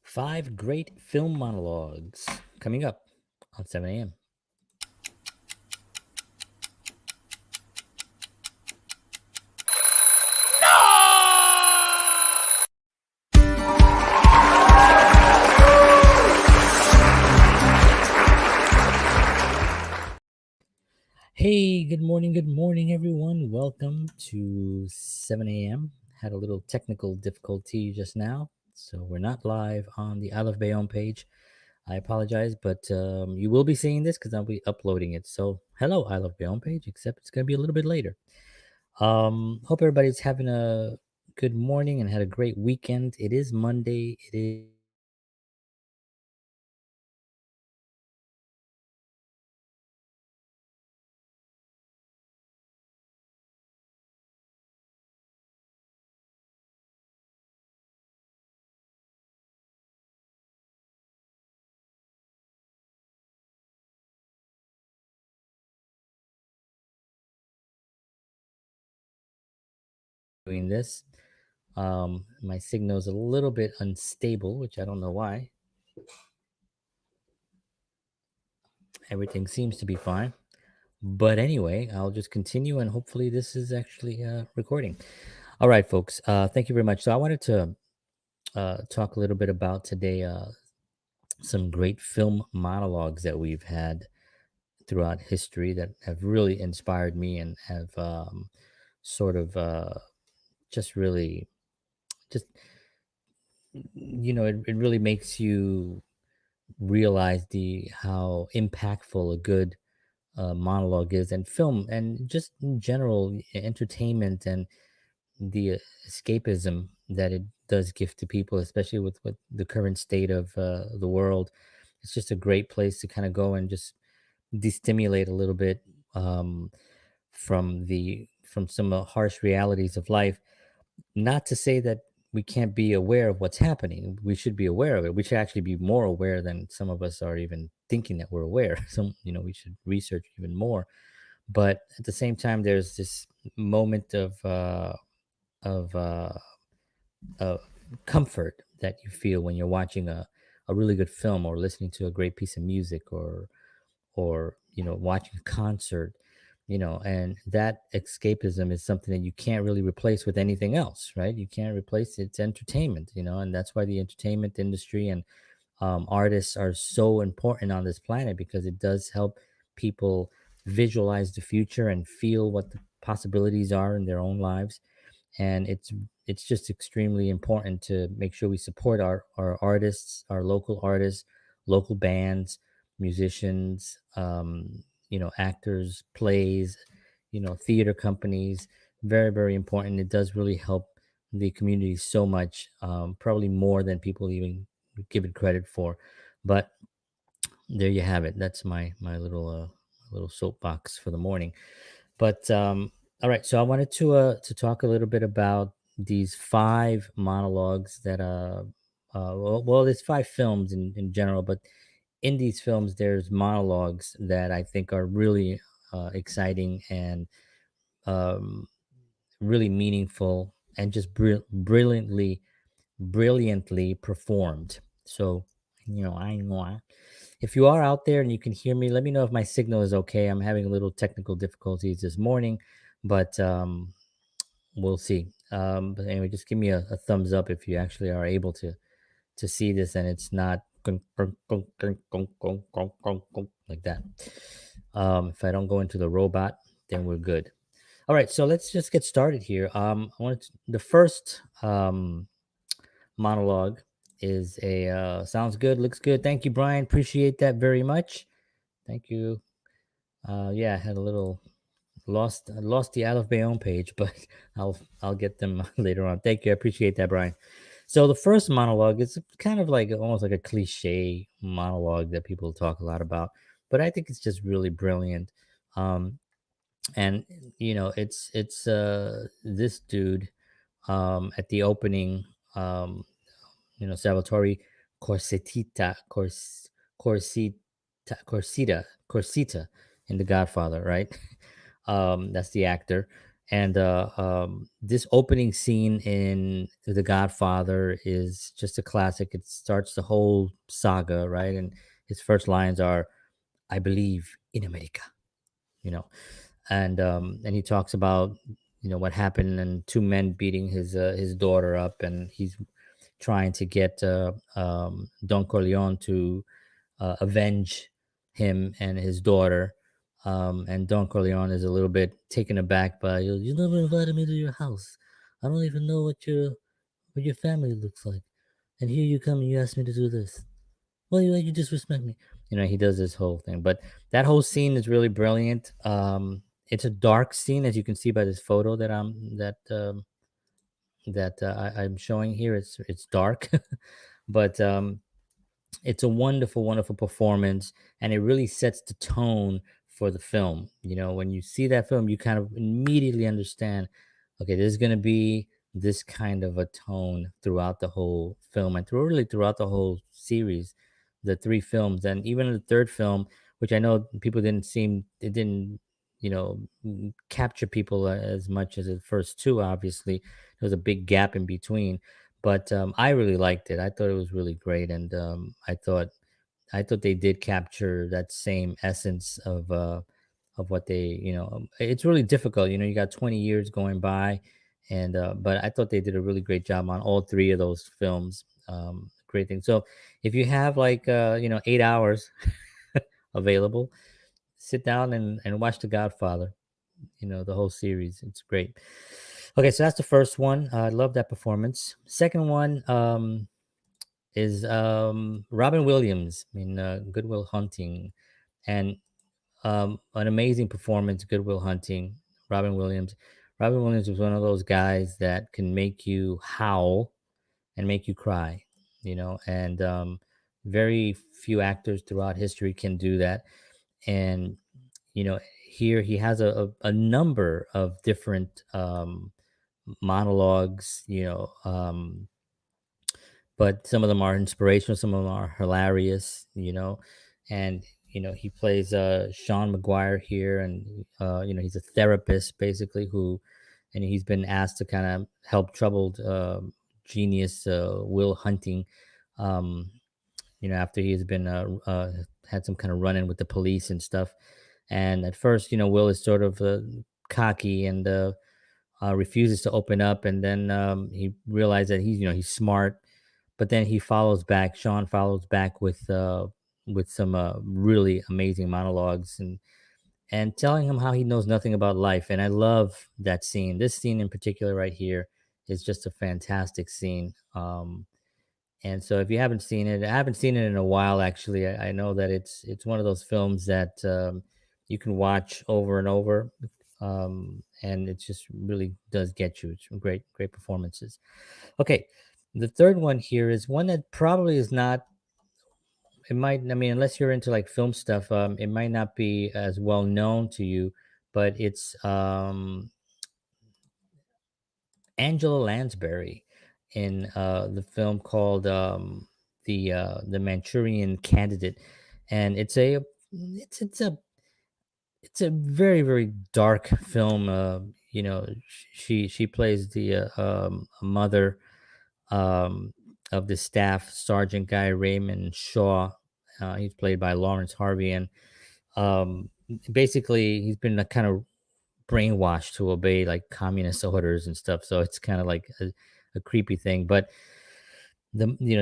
Five great film monologues coming up on 7 a.m. Hey, good morning, everyone. Welcome to 7 a.m. Had a little technical difficulty just now, so we're not live on the I Love Bayonne page. I apologize, but you will be seeing this because I'll be uploading it. So, hello, I Love Bayonne page, except it's going to be a little bit later. Hope everybody's having a good morning and had a great weekend. It is Monday. It is doing this. My signal is a little bit unstable, which I don't know why. Everything seems to be fine. But anyway, I'll just continue and hopefully this is actually recording. All right, folks. Thank you very much. So I wanted to talk a little bit about today some great film monologues that we've had throughout history that have really inspired me and have sort of just really just it really makes you realize the how impactful a good monologue is, and film and just in general entertainment and the escapism that it does give to people, especially with the current state of the world. It's just a great place to kind of go and just destimulate a little bit um, from some harsh realities of life. Not to say that we can't be aware of what's happening. We should be aware of it. We should actually be more aware than some of us are even thinking that we're aware. Some, we should research even more. But at the same time, there's this moment of uh, comfort that you feel when you're watching a really good film or listening to a great piece of music or watching a concert, and that escapism is something that you can't really replace with anything else, right? You can't replace it. It's entertainment, and that's why the entertainment industry and artists are so important on this planet, because it does help people visualize the future and feel what the possibilities are in their own lives. And it's just extremely important to make sure we support our artists, our local artists, local bands, musicians, actors, plays, theater companies. Very, very important. It does really help the community so much, probably more than people even give it credit for. But there you have it. That's my little soapbox for the morning. But all right, so I wanted to talk a little bit about these five monologues that there's five films in general, but in these films there's monologues that I think are really exciting and um, really meaningful and just brilliantly performed. So, I know if you are out there and you can hear me, let me know if my signal is okay. I'm having a little technical difficulties this morning, but we'll see. But anyway, just give me a thumbs up if you actually are able to see this and it's not like that. If I don't go into the robot, then we're good. All right, so let's just get started here. The first monologue is a sounds good, looks good. Thank you, Brian. Appreciate that very much. Thank you. Yeah, I had a little lost the Out of Bayonne page, but I'll get them later on. Thank you. I appreciate that, Brian. So the first monologue is kind of like almost like a cliche monologue that people talk a lot about, but I think it's just really brilliant. Um, and it's this dude at the opening, um Salvatore Corsetta Corsita Corsita in The Godfather, right? That's the actor. And this opening scene in The Godfather is just a classic. It starts the whole saga, right? And his first lines are, "I believe in America," you know, and he talks about what happened and two men beating his daughter up, and he's trying to get Don Corleone to avenge him and his daughter. And Don Corleone is a little bit taken aback by, "You never invited me to your house. I don't even know what your family looks like. And here you come and you ask me to do this. Well, you disrespect me." He does this whole thing. But that whole scene is really brilliant. It's a dark scene, as you can see by this photo I'm showing here. It's dark, but it's a wonderful, wonderful performance, and it really sets the tone for the film. When you see that film, you kind of immediately understand, okay, there's going to be this kind of a tone throughout the whole film and really throughout the whole series, the three films, and even in the third film, which I know people didn't seem it didn't capture people as much as the first two. Obviously, there was a big gap in between, but I really liked it. I thought it was really great, and I thought they did capture that same essence of what they. It's really difficult. You got 20 years going by, and but I thought they did a really great job on all three of those films. Great thing. So if you have like 8 hours available, sit down and watch The Godfather. The whole series. It's great. Okay, so that's the first one. I love that performance. Second one is Robin Williams in Good Will Hunting, and an amazing performance. Good Will Hunting. Robin Williams. Robin Williams was one of those guys that can make you howl and make you cry. And very few actors throughout history can do that. And here he has a number of different monologues, but some of them are inspirational, some of them are hilarious, and he plays Sean McGuire here, and he's a therapist basically who, and he's been asked to kind of help troubled genius Will Hunting, um, after he has been had some kind of run in with the police and stuff. And at first, Will is sort of cocky and refuses to open up, and then he realized that he's smart, but then he follows back. Sean follows back with some really amazing monologues and telling him how he knows nothing about life. And I love that scene. This scene in particular right here is just a fantastic scene. And so if you haven't seen it, I haven't seen it in a while actually. I know that it's one of those films that you can watch over and over, and it just really does get you. It's great, great performances. Okay, the third one here is one that probably is not. It might. I mean, unless you're into like film stuff, it might not be as well known to you. But it's Angela Lansbury in the film called the Manchurian Candidate, and it's a very very dark film. She plays the mother um, of the staff, Sergeant Guy Raymond Shaw. He's played by Lawrence Harvey, and um, basically he's been kind of brainwashed to obey like communist orders and stuff. So it's kind of like a creepy thing. But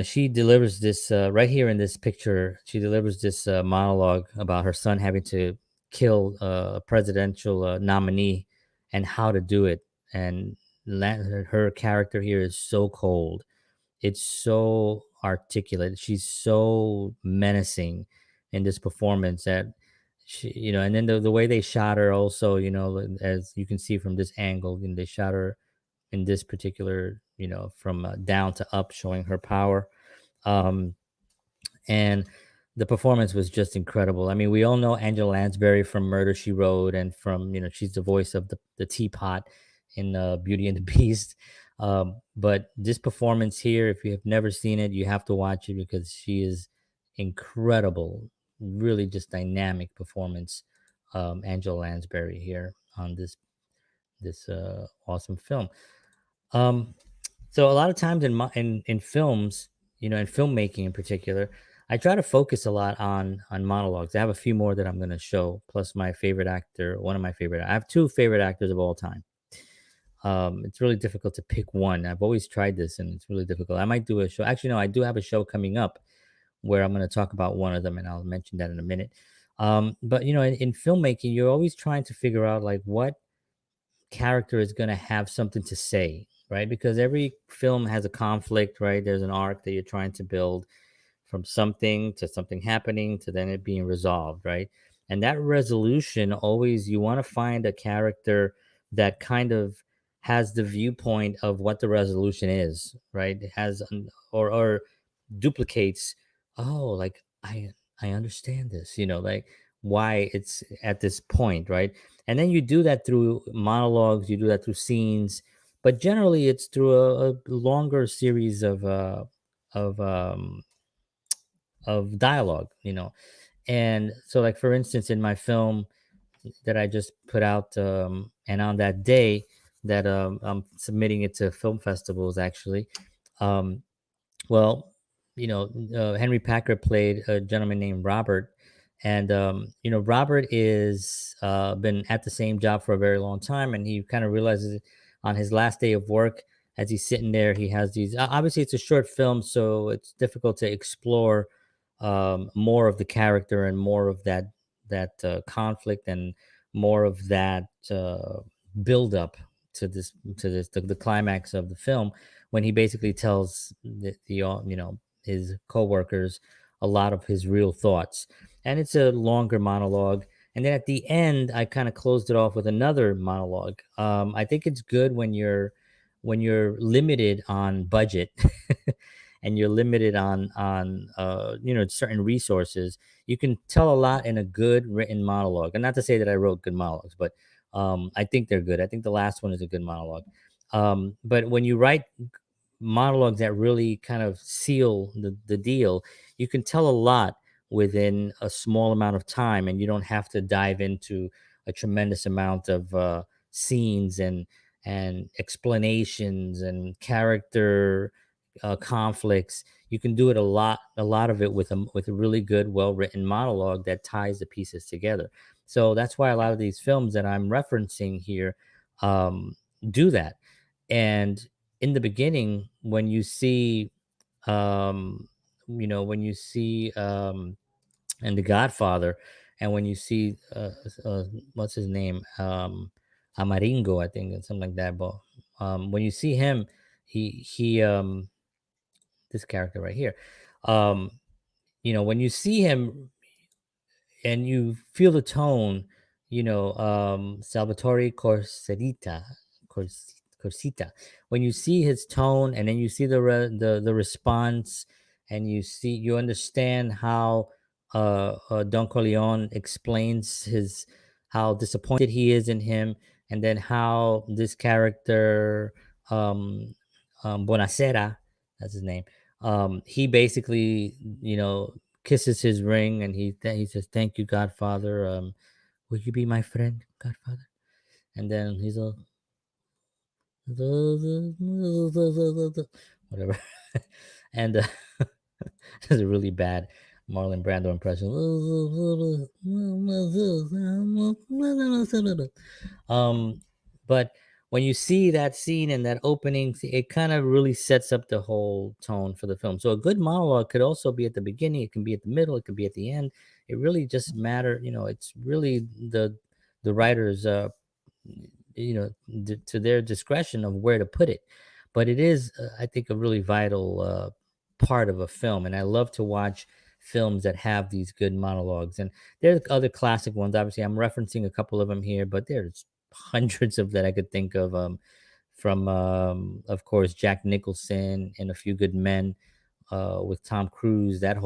she delivers this right here in this picture. She delivers this monologue about her son having to kill a presidential nominee and how to do it. And her character here is so cold. It's so articulate. She's so menacing in this performance that and then the way they shot her also, as you can see from this angle, they shot her in this particular, from down to up, showing her power. Um, and the performance was just incredible. I mean, we all know Angela Lansbury from Murder She Wrote, and from she's the voice of the teapot in Beauty and the Beast. But this performance here, if you have never seen it, you have to watch it because she is incredible. Really, just dynamic performance. Angela Lansbury here on awesome film. Um, so a lot of times in films, in filmmaking in particular, I try to focus a lot on monologues. I have a few more that I'm going to show, plus my favorite actor, one of my favorite. I have two favorite actors of all time. It's really difficult to pick one. I've always tried this, and it's really difficult. I might do a show. Actually, no, I do have a show coming up where I'm going to talk about one of them, and I'll mention that in a minute. But in filmmaking, you're always trying to figure out like what character is going to have something to say, right? Because every film has a conflict, right? There's an arc that you're trying to build from something to something happening to then it being resolved, right? And that resolution always, you want to find a character that kind of has the viewpoint of what the resolution is, right? It has or duplicates, oh, like I understand this, like why it's at this point, right? And then you do that through monologues, you do that through scenes, but generally it's through a longer series of um of dialogue, and so, like, for instance, in my film that I just put out, and on that day that I'm submitting it to film festivals, actually, um, well, Henry Packard played a gentleman named Robert, and Robert is been at the same job for a very long time, and he kind of realizes on his last day of work, as he's sitting there, he has these. Obviously, it's a short film, so it's difficult to explore more of the character and more of that conflict and more of that build up to the climax of the film when he basically tells his coworkers a lot of his real thoughts, and it's a longer monologue. And then at the end, I kind of closed it off with another monologue. I think it's good when you're limited on budget and you're limited on certain resources. You can tell a lot in a good written monologue, and not to say that I wrote good monologues, but I think they're good. I think the last one is a good monologue. But when you write monologues that really kind of seal the deal, you can tell a lot within a small amount of time, and you don't have to dive into a tremendous amount of scenes and explanations and character conflicts. You can do it a lot of it with a really good, well written monologue that ties the pieces together. So that's why a lot of these films that I'm referencing here um, do that. And in the beginning, when you see, um, when you see, and The Godfather, and when you see, what's his name, Amaringo, I think, and something like that. But when you see him, he this character right here, um, when you see him and you feel the tone, Salvatore Corsita. When you see his tone, and then you see the response, and you understand how Don Corleone explains his how disappointed he is in him, and then how this character, um, Bonacera, that's his name. He basically, kisses his ring, and he says, "Thank you, Godfather. Will you be my friend, Godfather?" And then he's all whatever, and it's a really bad Marlon Brando impression. Um, but when you see that scene and that opening, it kind of really sets up the whole tone for the film. So a good monologue could also be at the beginning, it can be at the middle, it could be at the end. It really just matter, it's really the writer's to their discretion of where to put it. But it is, I think, a really vital part of a film, and I love to watch films that have these good monologues. And there's other classic ones. Obviously, I'm referencing a couple of them here, but there's hundreds of that I could think of. From of course, Jack Nicholson in A Few Good Men, with Tom Cruise. That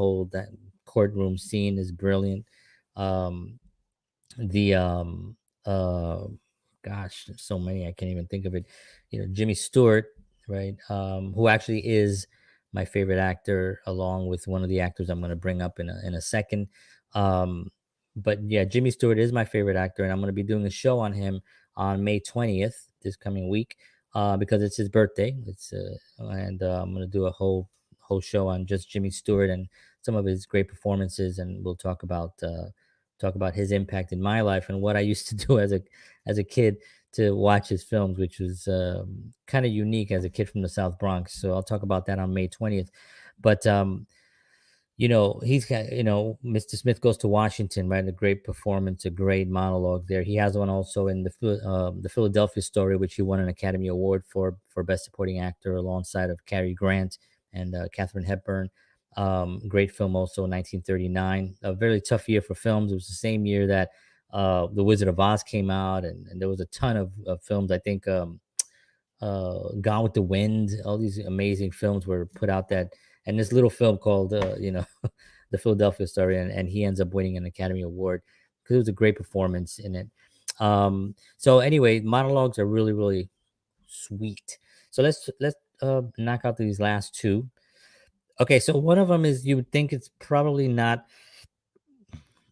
courtroom scene is brilliant. Um, the uh gosh, there's so many I can't even think of it. Jimmy Stewart, right? Who actually is my favorite actor, along with one of the actors I'm going to bring up in a second. um but yeah, Jimmy Stewart is my favorite actor, and I'm going to be doing a show on him on May 20th, this coming week, because it's his birthday. And I'm gonna do a whole show on just Jimmy Stewart and some of his great performances, and we'll talk about his impact in my life and what I used to do as a kid to watch his films, which was kind of unique as a kid from the South Bronx. So I'll talk about that on May 20th. But he's got, Mr. Smith Goes to Washington, right? A great performance, a great monologue there. He has one also in the Philadelphia Story, which he won an Academy Award for Best Supporting Actor alongside of Cary Grant and Katharine Hepburn. Great film also, 1939. A very tough year for films. It was the same year that The Wizard of Oz came out, and there was a ton of films. I think Gone with the Wind, all these amazing films were put out and this little film called, The Philadelphia Story, and he ends up winning an Academy Award because it was a great performance in it. So anyway, monologues are really, really sweet. So let's knock out these last two. Okay, so one of them is, you would think it's probably not.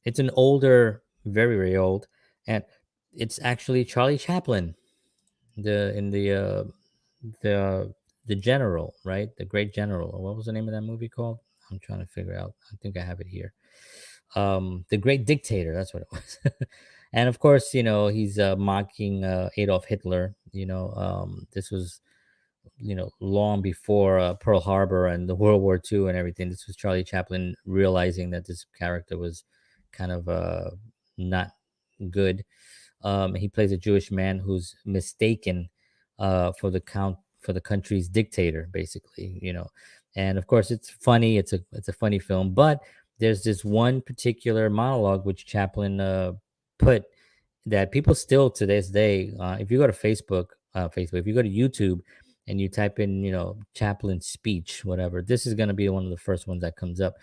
It's an older, very, very old, and it's actually Charlie Chaplin, the in the the general, right? The great general. What was the name of that movie called? I'm trying to figure out. I think I have it here. The Great Dictator. That's what it was. And of course, he's mocking Adolf Hitler. This was, long before Pearl Harbor and the World War II and everything. This was Charlie Chaplin realizing that this character was kind of not good. He plays a Jewish man who's mistaken for the country's dictator, basically. And of course, it's funny. It's a funny film, but there's this one particular monologue which Chaplin put that people still to this day, if you go to if you go to YouTube and you type in, Chaplin speech, whatever, this is going to be one of the first ones that comes up.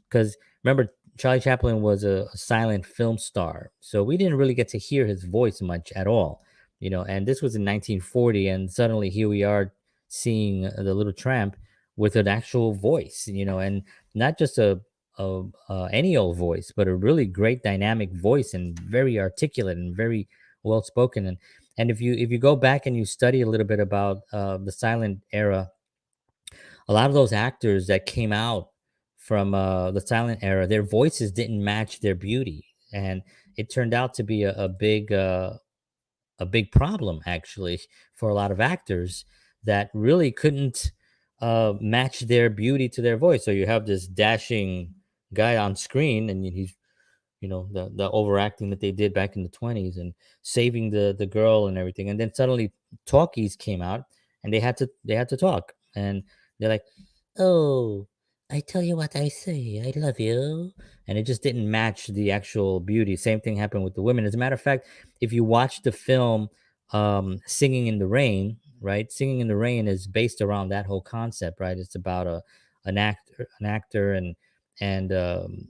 Because remember, Charlie Chaplin was a silent film star, so we didn't really get to hear his voice much at all. And this was in 1940, and suddenly here we are seeing the Little Tramp with an actual voice, and not just any old voice, but a really great dynamic voice and very articulate and very well spoken. And if you go back and you study a little bit about the silent era, a lot of those actors that came out from the silent era, their voices didn't match their beauty, and it turned out to be a big problem actually for a lot of actors that really couldn't match their beauty to their voice. So you have this dashing guy on screen, and he's, the overacting that they did back in the 20s and saving the girl and everything, and then suddenly talkies came out, and they had to talk, and they're like, oh, I tell you what I say, I love you. And it just didn't match the actual beauty. Same thing happened with the women. As a matter of fact, if you watch the film Singing in the Rain, right? Singing in the Rain is based around that whole concept, right? It's about an actor and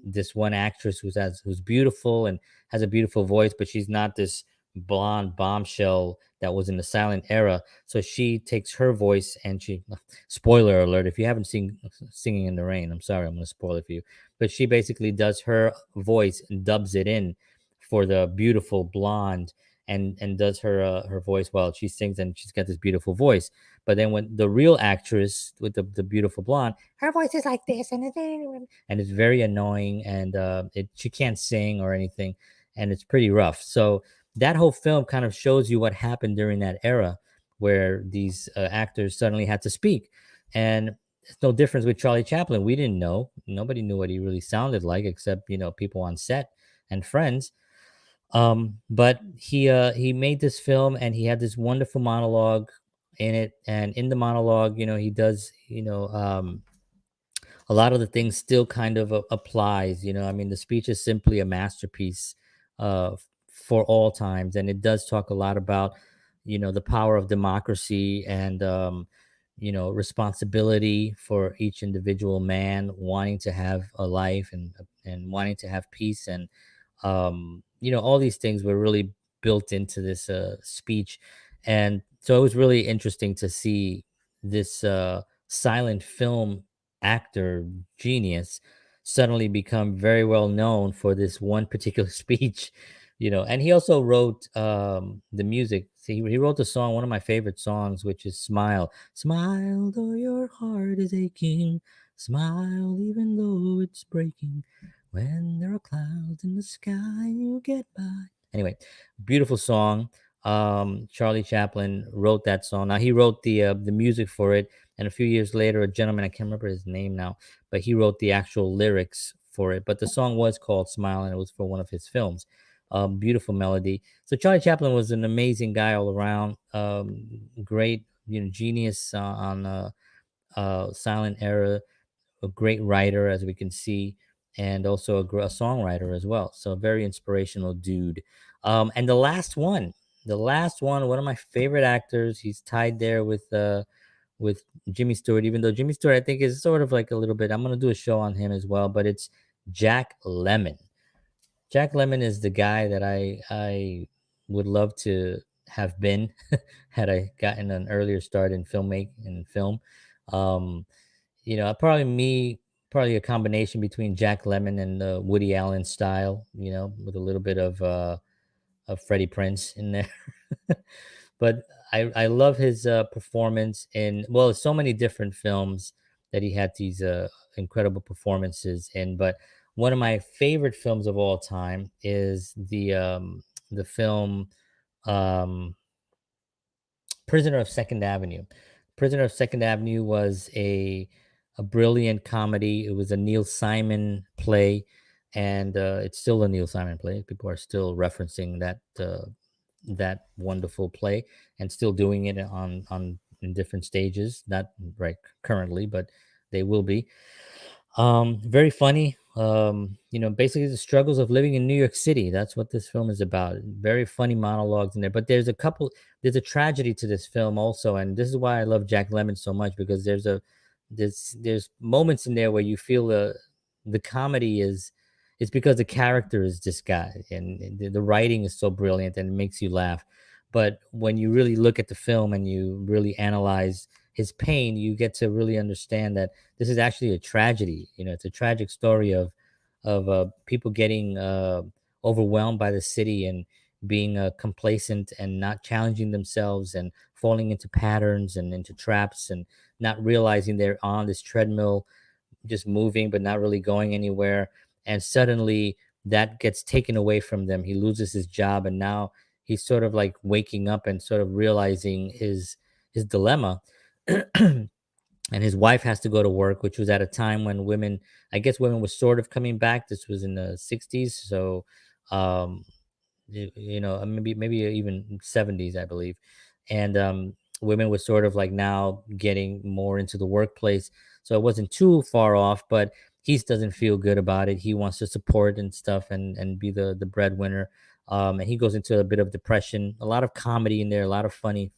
this one actress who's beautiful and has a beautiful voice, but she's not this blonde bombshell that was in the silent era. So she takes her voice and she, spoiler alert, if you haven't seen Singing in the Rain, I'm sorry, I'm going to spoil it for you. But she basically does her voice and dubs it in for the beautiful blonde, and does her voice while she sings, and she's got this beautiful voice. But then when the real actress with the beautiful blonde, her voice is like this, and it's very annoying, and she can't sing or anything, and it's pretty rough. So that whole film kind of shows you what happened during that era where these actors suddenly had to speak. And it's no difference with Charlie Chaplin. We didn't know. Nobody knew what he really sounded like except, people on set and friends. But he made this film, and he had this wonderful monologue in it. And in the monologue, he does, a lot of the things still kind of applies. I mean, the speech is simply a masterpiece for all times, and it does talk a lot about the power of democracy and responsibility for each individual man wanting to have a life and wanting to have peace, and all these things were really built into this speech. And so it was really interesting to see this silent film actor genius suddenly become very well known for this one particular speech, And he also wrote the music. See, he wrote the song, one of my favorite songs, which is Smile. Smile though your heart is aching. Smile even though it's breaking. When there are clouds in the sky, you get by. Anyway, beautiful song. Charlie Chaplin wrote that song. Now he wrote the music for it, and a few years later, a gentleman, I can't remember his name now, but he wrote the actual lyrics for it. But the song was called Smile, and it was for one of his films. Beautiful melody. So Charlie Chaplin was an amazing guy all around. Great, genius on silent era. A great writer, as we can see, and also a songwriter as well. So a very inspirational dude. And the last one, one of my favorite actors. He's tied there with Jimmy Stewart, even though Jimmy Stewart I think is sort of like a little bit. I'm gonna do a show on him as well, but it's Jack Lemmon. Jack Lemmon is the guy that I would love to have been had I gotten an earlier start in filmmaking and film. Um, probably a combination between Jack Lemmon and the Woody Allen style, with a little bit of Freddie Prinze in there. But I love his performance in, well, so many different films that he had these incredible performances in. But one of my favorite films of all time is the film um, Prisoner of Second Avenue. Prisoner of Second Avenue was a brilliant comedy. It was a Neil Simon play, and it's still a Neil Simon play. People are still referencing that wonderful play and still doing it on in different stages. Not right currently, but they will be. Very funny. Basically the struggles of living in New York City. That's what this film is about. Very funny monologues in there. But there's a tragedy to this film also, and this is why I love Jack Lemmon so much, because there's moments in there where you feel the comedy is because the character is this guy, and the writing is so brilliant and it makes you laugh. But when you really look at the film and you really analyze his pain, you get to really understand that this is actually a tragedy. It's a tragic story of people getting overwhelmed by the city and being complacent and not challenging themselves and falling into patterns and into traps and not realizing they're on this treadmill, just moving but not really going anywhere. And suddenly that gets taken away from them. He loses his job, and now he's sort of like waking up and sort of realizing his dilemma. And his wife has to go to work, which was at a time when I guess women were sort of coming back. This was in the 60s. So um maybe even 70s, I believe. And women were sort of like now getting more into the workplace, so it wasn't too far off. But he doesn't feel good about it. He wants to support and stuff, and be the breadwinner. And he goes into a bit of depression. A lot of comedy in there, a lot of funny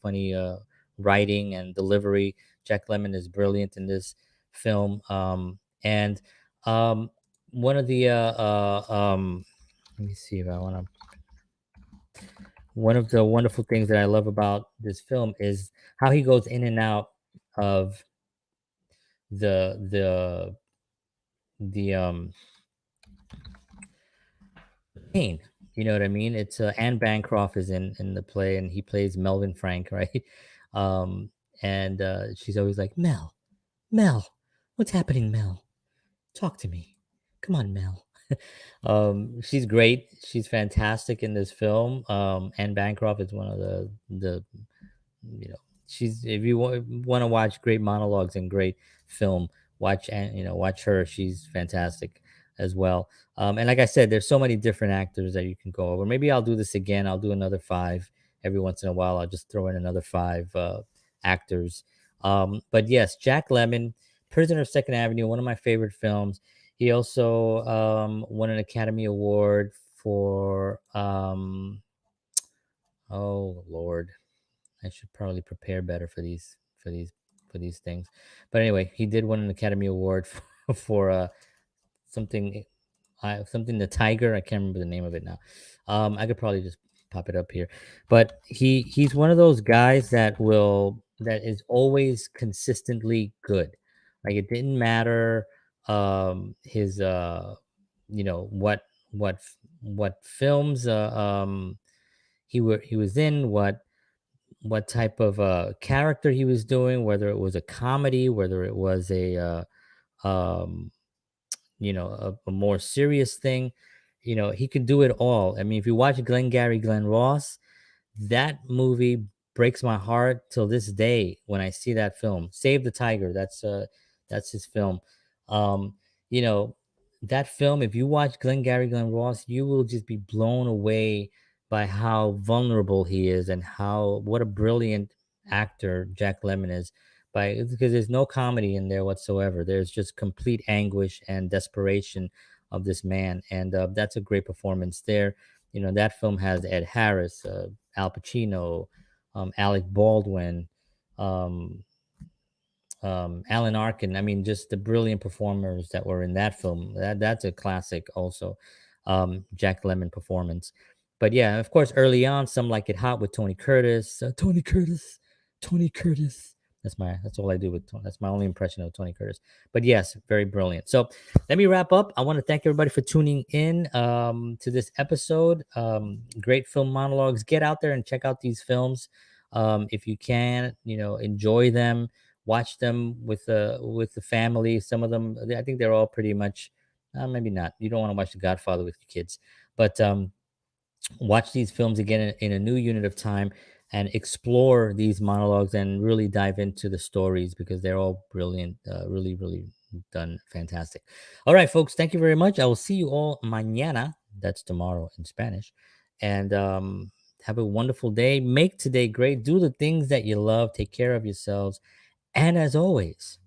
writing and delivery. Jack Lemmon is brilliant in this film. And um one of the let me see if I want to one of the wonderful things that I love about this film is how he goes in and out of the the pain. You know what I mean? It's Anne Bancroft is in the play, and he plays Melvin Frank, right? Um, and she's always like, Mel, what's happening, Mel? Talk to me. Come on, Mel. She's great. She's fantastic in this film. Anne Bancroft is one of the you know she's if you want to watch great monologues and great film, watch her. She's fantastic as well. And like I said, there's so many different actors that you can go over. Maybe I'll do this again. I'll do another five every once in a while. I'll just throw in another five actors. But yes, Jack Lemmon, Prisoner of Second Avenue, one of my favorite films. He also won an Academy Award for oh Lord, I should probably prepare better for these things. But anyway, he did win an Academy Award for something something the Tiger. I can't remember the name of it now. I could probably just pop it up here. But he's one of those guys that is always consistently good. Like it didn't matter his what what films he was in, what type of character he was doing, whether it was a comedy, whether it was um, a more serious thing. He could do it all. I mean, if you watch Glengarry Glen Ross, that movie breaks my heart till this day when I see that film. Save the Tiger. That's his film. Um, you know, that film, if you watch Glengarry Glen Ross, you will just be blown away by how vulnerable he is and how what a brilliant actor Jack Lemmon is. Because there's no comedy in there whatsoever. There's just complete anguish and desperation of this man, and that's a great performance there. That film has Ed Harris, Al Pacino, Alec Baldwin, um, Alan Arkin. I mean, just the brilliant performers that were in that film. That's a classic, also. Jack Lemmon performance. But yeah, of course, early on, Some Like It Hot with Tony Curtis. Tony Curtis, Tony Curtis. That's all I do with Tony. That's my only impression of Tony Curtis. But yes, very brilliant. So let me wrap up. I want to thank everybody for tuning in to this episode. Great film monologues. Get out there and check out these films if you can. Enjoy them, watch them with the family. Some of them, I think they're all pretty much, maybe not. You don't want to watch The Godfather with your kids, but watch these films again in a new unit of time and explore these monologues and really dive into the stories because they're all brilliant, really, really done fantastic. All right, folks, thank you very much. I will see you all mañana. That's tomorrow in Spanish. And have a wonderful day. Make today great. Do the things that you love. Take care of yourselves. And as always,